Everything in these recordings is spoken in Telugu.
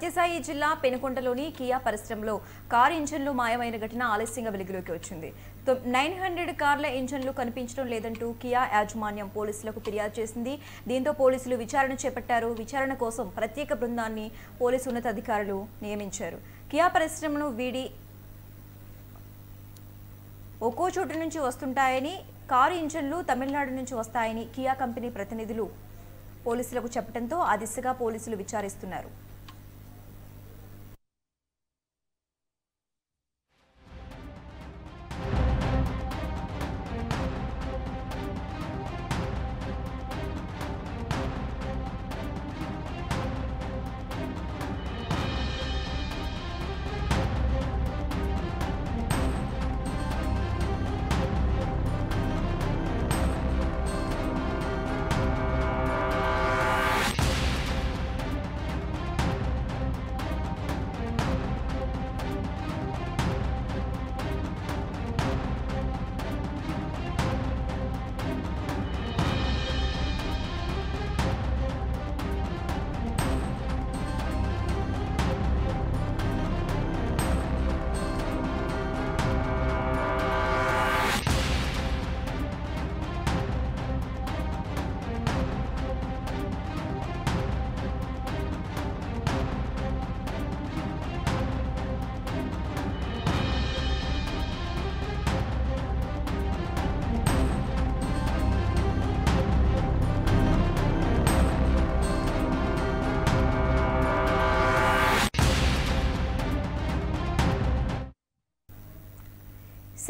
సత్యసాయి జిల్లా పెనుకొండలోని కియా పరిశ్రమలో కారు ఇంజన్లు మాయమైన ఘటన ఆలస్యంగా వెలుగులోకి వచ్చింది. 900 కార్ల ఇంజన్లు కనిపించడం లేదంటూ కియా యాజమాన్యం పోలీసులకు ఫిర్యాదు చేసింది. దీంతో పోలీసులు విచారణ చేపట్టారు. విచారణ కోసం ప్రత్యేక బృందాన్ని పోలీసు ఉన్నతాధికారులు నియమించారు. కియా పరిశ్రమను వీడి ఒక్కో చోటు నుంచి వస్తుంటాయని, కారు ఇంజన్లు తమిళనాడు నుంచి వస్తాయని కియా కంపెనీ ప్రతినిధులు పోలీసులకు చెప్పడంతో ఆ దిశగా పోలీసులు విచారిస్తున్నారు.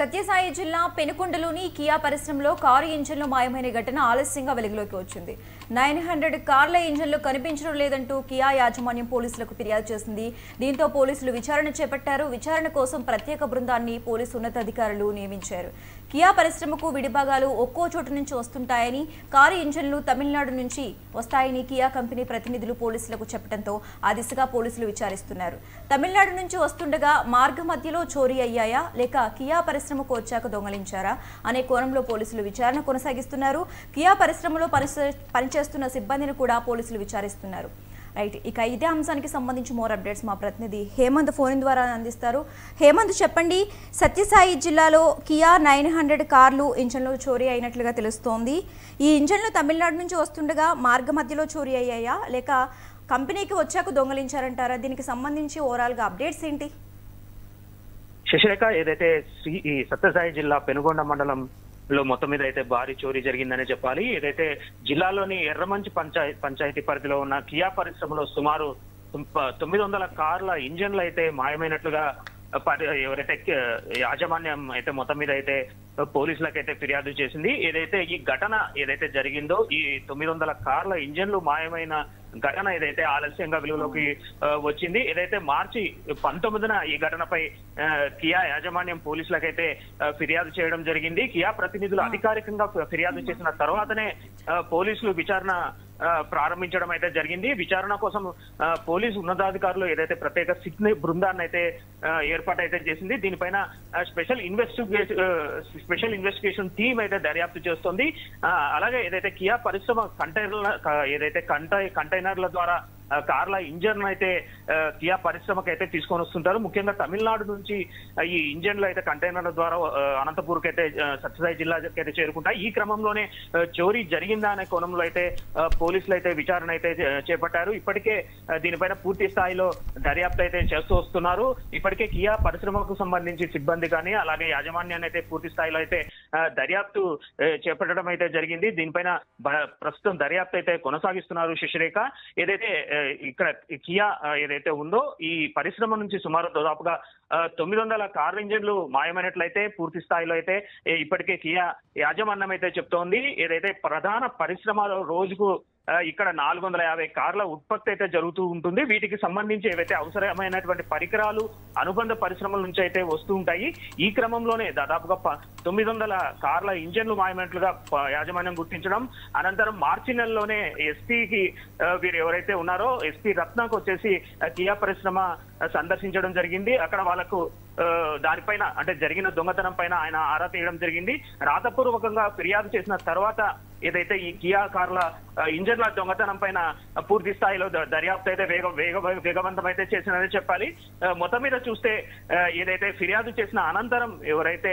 సత్యసాయి జిల్లా పెనుకొండలోని కియా పరిశ్రమలో కారు ఇంజన్లు మాయమైన ఘటన ఆలస్యంగా వెలుగులోకి వచ్చింది. 900 కార్ల ఇంజన్లు కనిపించడం లేదంటూ కియా యాజమాన్యం పోలీసులకు ఫిర్యాదు చేసింది. దీంతో పోలీసులు విచారణ చేపట్టారు. విచారణ కోసం ప్రత్యేక బృందాన్ని పోలీసు ఉన్నతాధికారులు నియమించారు. కియా పరిశ్రమకు విడిభాగాలు ఒక్కో చోటు నుంచి వస్తుంటాయని, కారు ఇంజన్లు తమిళనాడు నుంచి వస్తాయని కియా కంపెనీ ప్రతినిధులు పోలీసులకు చెప్పడంతో ఆ దిశగా పోలీసులు విచారిస్తున్నారు. తమిళనాడు నుంచి వస్తుండగా మార్గ మధ్యలో చోరీ అయ్యాయా, లేక కియా పరిశ్రమకు వచ్చాక దొంగలించారా అనే కోణంలో పోలీసులు విచారణ కొనసాగిస్తున్నారు. కియా పరిశ్రమలో పనిచేస్తున్న సిబ్బందిని కూడా పోలీసులు విచారిస్తున్నారు. రైట్, ఇక ఇదే అంశానికి సంబంధించి మోర్ అప్డేట్స్ మా ప్రతినిధి హేమంత్ ఫోన్ ద్వారా అందిస్తారు. హేమంత్, చెప్పండి, సత్యసాయి జిల్లాలో కియా 900 కార్లు ఇంజన్లు చోరీ అయినట్లుగా తెలుస్తోంది. ఈ ఇంజన్లు తమిళనాడు నుంచి వస్తుండగా మార్గ మధ్యలో చోరీ అయ్యాయా, లేక కంపెనీకి వచ్చాక దొంగలించారంటారా? దీనికి సంబంధించి ఓవరాల్గా అప్డేట్స్ ఏంటి? శశిరేఖ, ఏదైతే ఈ సత్యసాయి జిల్లా పెనుగొండ మండలంలో మొత్తం మీద అయితే భారీ చోరీ జరిగిందనే చెప్పాలి. ఏదైతే జిల్లాలోని ఎర్రమంచి పంచాయతీ పరిధిలో ఉన్న కియా పరిశ్రమలో సుమారు 900 కార్ల ఇంజన్లు అయితే మాయమైనట్లుగా ఎవరైతే యాజమాన్యం అయితే మొత్తం మీద అయితే పోలీసులకైతే ఫిర్యాదు చేసింది. ఏదైతే ఈ ఘటన ఏదైతే జరిగిందో, ఈ 900 కార్ల ఇంజన్లు మాయమైన ఘటన ఏదైతే ఆలస్యంగా వెలుగులోకి వచ్చింది. ఏదైతే మార్చి 19న ఈ ఘటనపై కియా యాజమాన్యం పోలీసులకైతే ఫిర్యాదు చేయడం జరిగింది. కియా ప్రతినిధులు అధికారికంగా ఫిర్యాదు చేసిన తర్వాతనే పోలీసులు విచారణ ప్రారంభించడం అయితే జరిగింది. విచారణ కోసం పోలీసు ఉన్నతాధికారులు ఏదైతే ప్రత్యేక సిట్ బృందాన్ని అయితే ఏర్పాటు అయితే చేసింది. దీనిపైన స్పెషల్ ఇన్వెస్టిగేషన్ టీమ్ అయితే దర్యాప్తు చేస్తోంది. అలాగే ఏదైతే కియా పరిశ్రమ కంటైనర్ల ద్వారా కార్ల ఇంజన్ అయితే కియా పరిశ్రమకు అయితే తీసుకొని వస్తుంటారు. ముఖ్యంగా తమిళనాడు నుంచి ఈ ఇంజన్లు అయితే కంటైనర్ల ద్వారా అనంతపూర్కి అయితే సత్యసాయి జిల్లాకి అయితే చేరుకుంటాయి. ఈ క్రమంలోనే చోరీ జరిగిందా అనే కోణంలో అయితే పోలీసులు అయితే విచారణ అయితే చేపట్టారు. ఇప్పటికే దీనిపైన పూర్తి స్థాయిలో దర్యాప్తు అయితే చేస్తూ వస్తున్నారు. ఇప్పటికే కియా పరిశ్రమకు సంబంధించి సిబ్బంది కానీ అలాగే యాజమాన్యాన్ని అయితే పూర్తి స్థాయిలో అయితే దర్యాప్తు చేపట్టడం అయితే జరిగింది. దీనిపైన ప్రస్తుతం దర్యాప్తు అయితే కొనసాగిస్తున్నారు. శశిరేఖ, ఏదైతే ఇక్కడ కియా ఏదైతే ఉందో ఈ పరిశ్రమ నుంచి సుమారు దాదాపుగా 900 కార్ల ఇంజన్లు మాయమైనట్లయితే పూర్తి స్థాయిలో అయితే ఇప్పటికే కియా యాజమాన్యం అయితే చెప్తోంది. ఏదైతే ప్రధాన పరిశ్రమలో రోజుకు ఇక్కడ 450 కార్ల ఉత్పత్తి అయితే జరుగుతూ ఉంటుంది. వీటికి సంబంధించి ఏవైతే అవసరమైనటువంటి పరికరాలు అనుబంధ పరిశ్రమల నుంచి అయితే వస్తూ ఉంటాయి. ఈ క్రమంలోనే దాదాపుగా 900 కార్ల ఇంజన్లు మాయమైనట్లుగా యాజమాన్యం గుర్తించడం, అనంతరం మార్చి నెలలోనే ఎస్పీకి వీరు ఎవరైతే ఉన్నారో ఎస్పీ రత్నకు వచ్చేసి కియా పరిశ్రమ సందర్శించడం జరిగింది. అక్కడ వాళ్ళకు దానిపైన అంటే జరిగిన దొంగతనం పైన ఆయన ఆరా తీయడం జరిగింది. రాతపూర్వకంగా ఫిర్యాదు చేసిన తర్వాత ఏదైతే ఈ కియా కార్ల ఇంజన్ల దొంగతనం పైన పూర్తి స్థాయిలో దర్యాప్తు అయితే వేగవంతం అయితే చేసిందని చెప్పాలి. మొత్తం మీద చూస్తే ఏదైతే ఫిర్యాదు చేసిన అనంతరం ఎవరైతే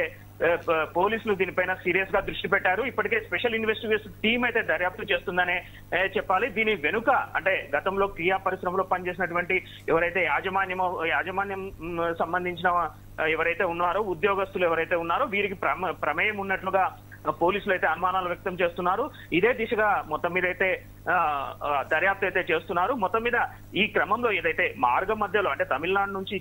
పోలీసులు దీనిపైన సీరియస్ గా దృష్టి పెట్టారు. ఇప్పటికే స్పెషల్ ఇన్వెస్టిగేషన్ టీం అయితే దర్యాప్తు చేస్తుందనే చెప్పాలి. దీని వెనుక అంటే గతంలో కియా పరిశ్రమలో పనిచేసినటువంటి ఎవరైతే యాజమాన్యం సంబంధించిన ఎవరైతే ఉన్నారో ఉద్యోగస్తులు ఎవరైతే ఉన్నారో వీరికి ప్రమేయం ఉన్నట్లుగా పోలీసులు అయితే అనుమానాలు వ్యక్తం చేస్తున్నారు. ఇదే దిశగా మొత్తం మీద అయితే దర్యాప్తు అయితే చేస్తున్నారు. మొత్తం మీద ఈ క్రమంలో ఏదైతే మార్గం మధ్యలో అంటే తమిళనాడు నుంచి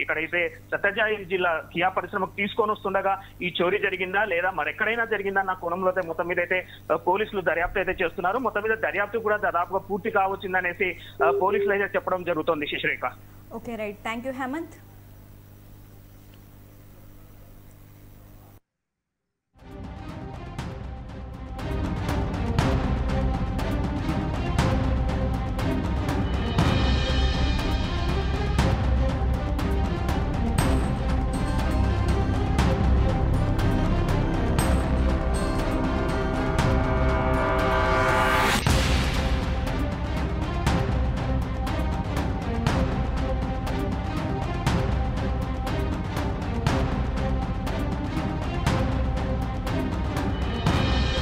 ఇక్కడైతే సత్యసాయి జిల్లా కియా పరిశ్రమకు తీసుకొని వస్తుండగా ఈ చోరీ జరిగిందా లేదా మరెక్కడైనా జరిగిందా అన్న కోణంలో అయితే మొత్తం మీద అయితే పోలీసులు దర్యాప్తు అయితే చేస్తున్నారు. మొత్తం మీద దర్యాప్తు కూడా దాదాపుగా పూర్తి కావచ్చిందనేసి పోలీసులు అయితే చెప్పడం జరుగుతోంది. Sasirekha. Okay right, thank you Hemant.